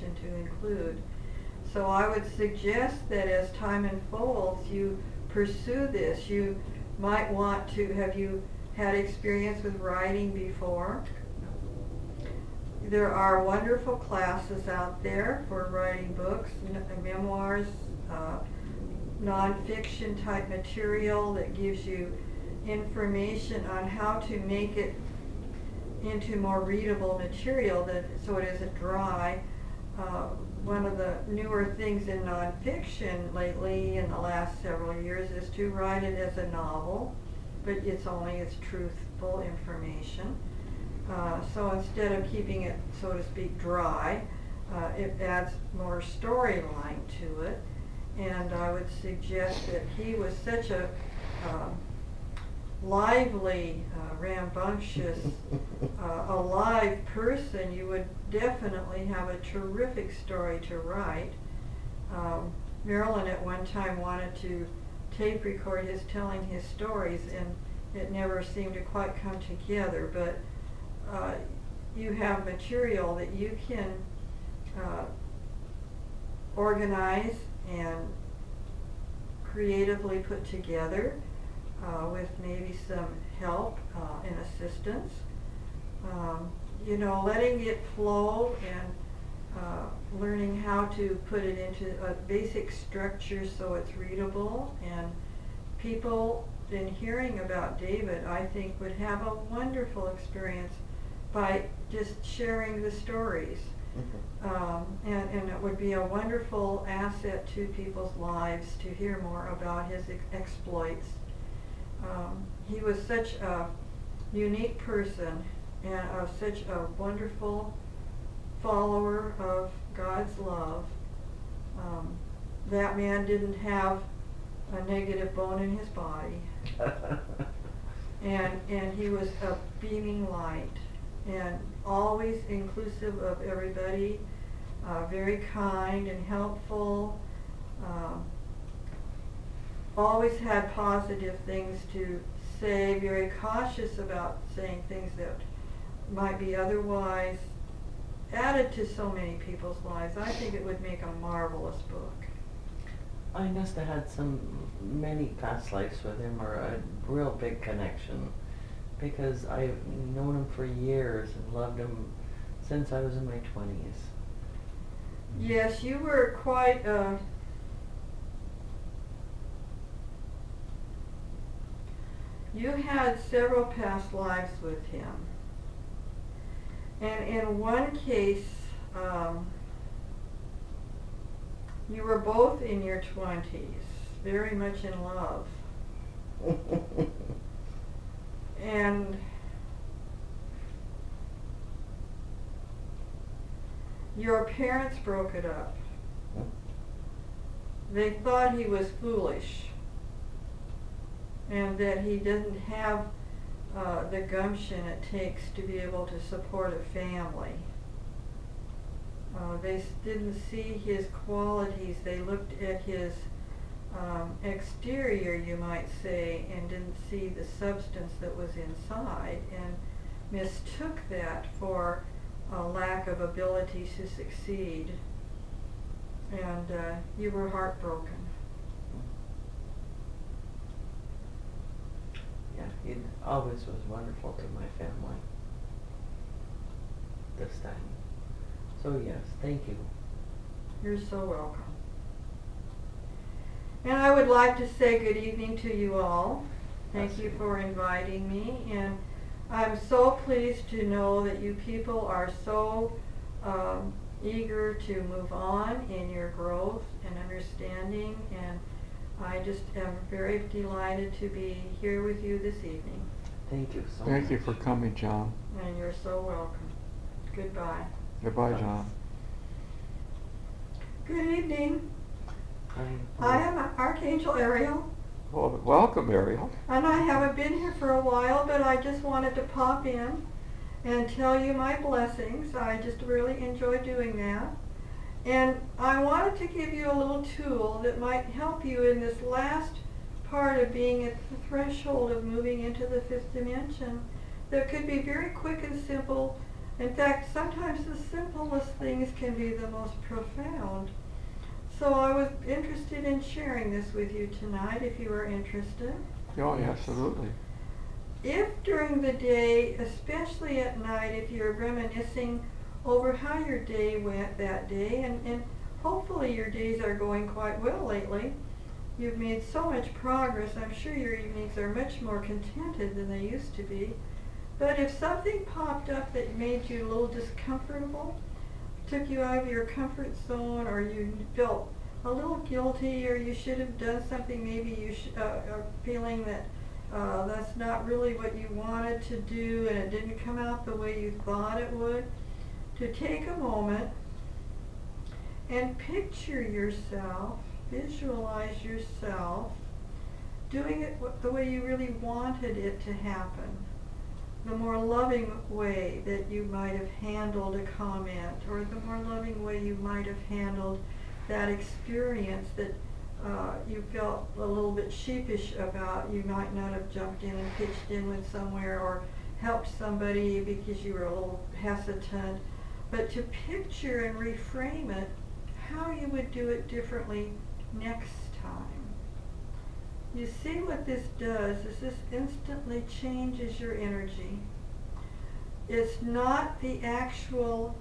information to include. So I would suggest that as time unfolds, you pursue this. You might want to, have you had experience with writing before? There are wonderful classes out there for writing books, memoirs, non-fiction type material that gives you information on how to make it into more readable material so it isn't dry. One of the newer things in nonfiction lately in the last several years is to write it as a novel, but it's truthful information. So instead of keeping it, so to speak, dry, it adds more storyline to it. And I would suggest that he was such a lively, rambunctious, alive person, you would definitely have a terrific story to write. Marilyn at one time wanted to tape record his telling his stories, and it never seemed to quite come together, but you have material that you can organize and creatively put together with maybe some help and assistance. Letting it flow and learning how to put it into a basic structure so it's readable. And people, in hearing about David, I think would have a wonderful experience by just sharing the stories. And it would be a wonderful asset to people's lives to hear more about his exploits. He was such a unique person and such a wonderful follower of God's love. That man didn't have a negative bone in his body. and he was a beaming light and always inclusive of everybody, very kind and helpful. Always had positive things to say, very cautious about saying things that might be otherwise added to so many people's lives. I think it would make a marvelous book. I must have had many past lives with him, or a real big connection, because I've known him for years and loved him since I was in my 20s. Yes, you were quite you had several past lives with him. And in one case, you were both in your 20s, very much in love. And your parents broke it up. They thought he was foolish and that he didn't have the gumption it takes to be able to support a family. They didn't see his qualities. They looked at his exterior, you might say, and didn't see the substance that was inside, and mistook that for a lack of ability to succeed. And you were heartbroken. Yeah, he always was wonderful to my family. This time. So yes, thank you. You're so welcome. And I would like to say good evening to you all. Thank you for inviting me. And I'm so pleased to know that you people are so eager to move on in your growth and understanding. And I just am very delighted to be here with you this evening. Thank you so much. Thank you for coming, John. And you're so welcome. Goodbye. Goodbye, John. Good evening. Hi. I am Archangel Ariel. Well, welcome, Ariel. And I haven't been here for a while, but I just wanted to pop in and tell you my blessings. I just really enjoy doing that. And I wanted to give you a little tool that might help you in this last part of being at the threshold of moving into the fifth dimension. That could be very quick and simple In fact, sometimes the simplest things can be the most profound. So I was interested in sharing this with you tonight, if you are interested. Oh, Yes. absolutely. If during the day, especially at night, if you're reminiscing over how your day went that day, and hopefully your days are going quite well lately, you've made so much progress, I'm sure your evenings are much more contented than they used to be. But if something popped up that made you a little discomfortable, took you out of your comfort zone, or you felt a little guilty, or you should have done something, maybe you are feeling that that's not really what you wanted to do and it didn't come out the way you thought it would, to take a moment and picture yourself, visualize yourself doing it the way you really wanted it to happen. The more loving way that you might have handled a comment, or the more loving way you might have handled that experience that you felt a little bit sheepish about. You might not have jumped in and pitched in with somewhere or helped somebody because you were a little hesitant. But to picture and reframe it, how you would do it differently next time. You see what this does is this instantly changes your energy. It's not the actual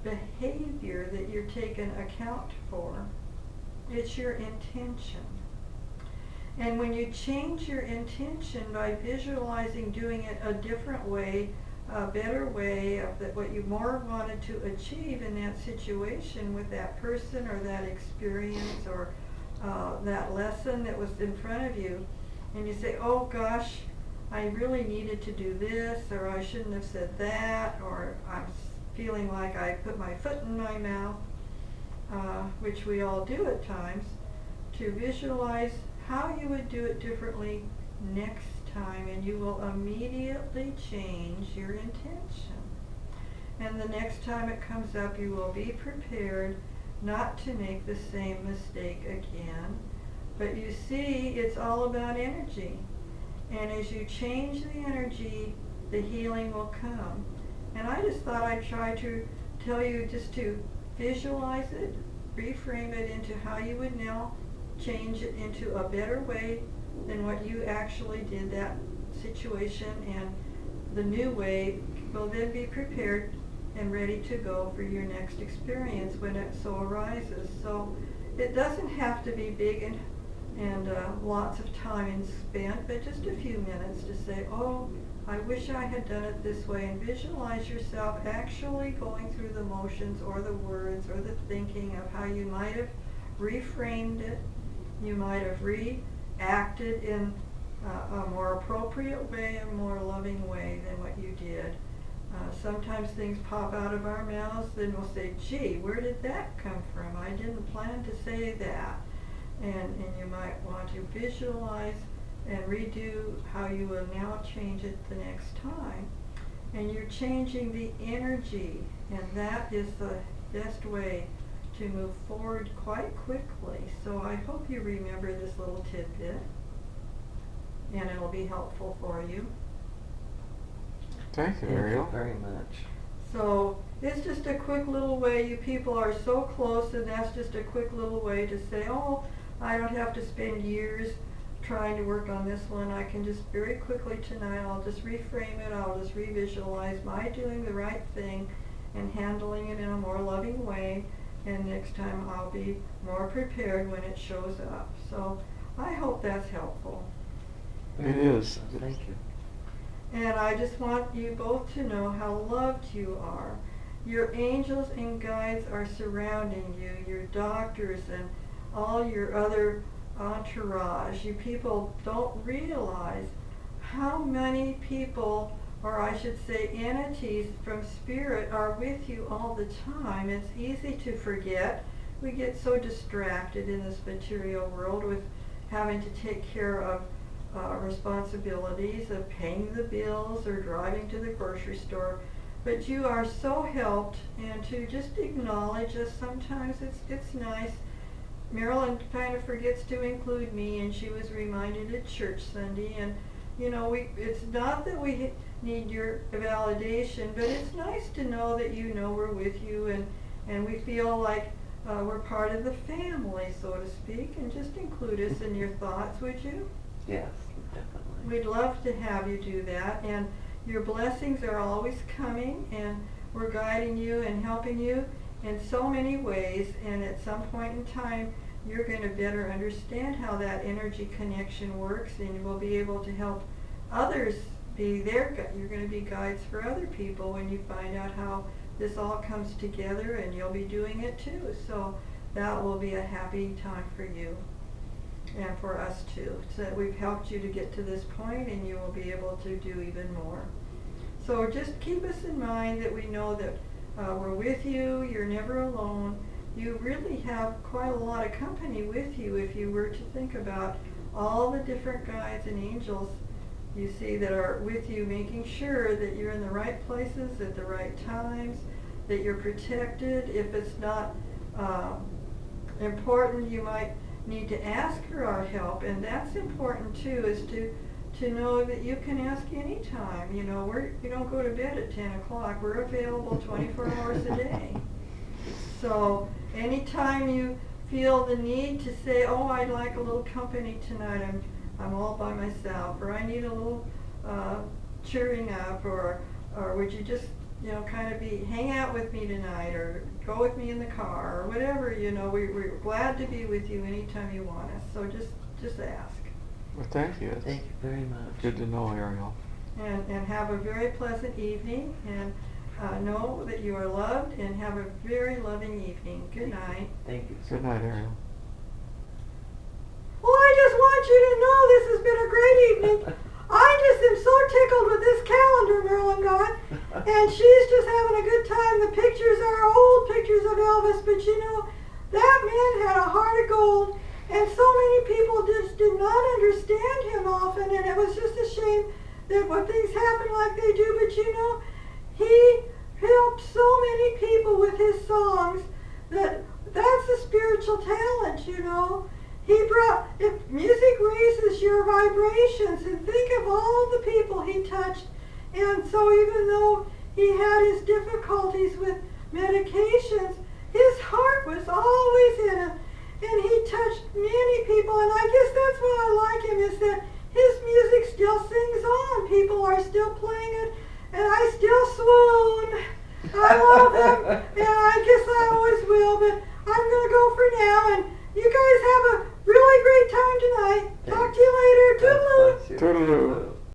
behavior that you're taking account for. It's your intention. And when you change your intention by visualizing doing it a different way, a better way of what you more wanted to achieve in that situation with that person or that experience or that lesson that was in front of you, and you say, oh gosh, I really needed to do this, or I shouldn't have said that, or I'm feeling like I put my foot in my mouth, which we all do at times, to visualize how you would do it differently next time, and you will immediately change your intention. And the next time it comes up, you will be prepared not to make the same mistake again. But you see, it's all about energy. And as you change the energy, the healing will come. And I just thought I'd try to tell you just to visualize it, reframe it into how you would now change it into a better way than what you actually did that situation, and the new way will then be prepared and ready to go for your next experience when it so arises. So it doesn't have to be big and lots of time spent, but just a few minutes to say, oh, I wish I had done it this way, and visualize yourself actually going through the motions or the words or the thinking of how you might have reframed it, you might have reacted in a more appropriate way, a more loving way than what you did. Sometimes things pop out of our mouths, then we'll say, gee, where did that come from? I didn't plan to say that. And you might want to visualize and redo how you will now change it the next time. And you're changing the energy, and that is the best way to move forward quite quickly. So I hope you remember this little tidbit, and it'll be helpful for you. Thank you, Thank Ariel. you very much. So it's just a quick little way. You people are so close, and that's just a quick little way to say, oh, I don't have to spend years trying to work on this one. I can just very quickly tonight, I'll just reframe it, I'll just revisualize my doing the right thing and handling it in a more loving way, and next time I'll be more prepared when it shows up. So I hope that's helpful. It is. Thank you. And I just want you both to know how loved you are. Your angels and guides are surrounding you, your doctors and all your other entourage. You people don't realize how many people, or I should say entities from spirit, are with you all the time. It's easy to forget. We get so distracted in this material world with having to take care of responsibilities of paying the bills or driving to the grocery store. But you are so helped, and to just acknowledge us sometimes, it's nice. Marilyn kind of forgets to include me, and she was reminded at church Sunday, and you know, it's not that we need your validation, but it's nice to know that you know we're with you, and we feel like we're part of the family, so to speak, and just include us in your thoughts, would you? Yes, definitely. We'd love to have you do that, and your blessings are always coming, and we're guiding you and helping you in so many ways, and at some point in time you're going to better understand how that energy connection works, and you will be able to help others be you're going to be guides for other people when you find out how this all comes together, and you'll be doing it too. So that will be a happy time for you and for us too. So we've helped you to get to this point, and you will be able to do even more. So just keep us in mind that we know that we're with you, you're never alone. You really have quite a lot of company with you if you were to think about all the different guides and angels you see that are with you, making sure that you're in the right places at the right times, that you're protected. If it's not important, you might need to ask for our help, and that's important too, is to know that you can ask anytime. You know, we don't go to bed at 10 o'clock. We're available 24 hours a day. So anytime you feel the need to say, oh, I'd like a little company tonight, I'm all by myself, or I need a little cheering up, or would you just, you know, kind of hang out with me tonight, or go with me in the car, or whatever, you know, we're glad to be with you anytime you want us. So just ask. Well, thank you. It's Thank you very much. good to know, Ariel. And have a very pleasant evening, and know that you are loved, and have a very loving evening. Good night. Thank you so Good night, much. Ariel. Well, I just want you to know this has been a great evening. I just am so tickled with this calendar Marilyn got, and she's just having a good time. The pictures are old pictures of Elvis, but you know, that man had a heart of gold, and so many people just did not understand him often, and it was just a shame that when things happen like they do, but you know, he helped so many people with his songs. That's a spiritual talent, you know. If music raises your vibrations, and think of all the people he touched. And so even though he had his difficulties with medications, his heart was always in it. And he touched many people, and I guess that's what I like him, is that his music still sings on. People are still playing it, and I still swoon. I love him, and I guess I always will, but I'm going to go for now, and you guys have a really great time tonight. Talk to you later. Toodaloo. God bless you. Toodaloo.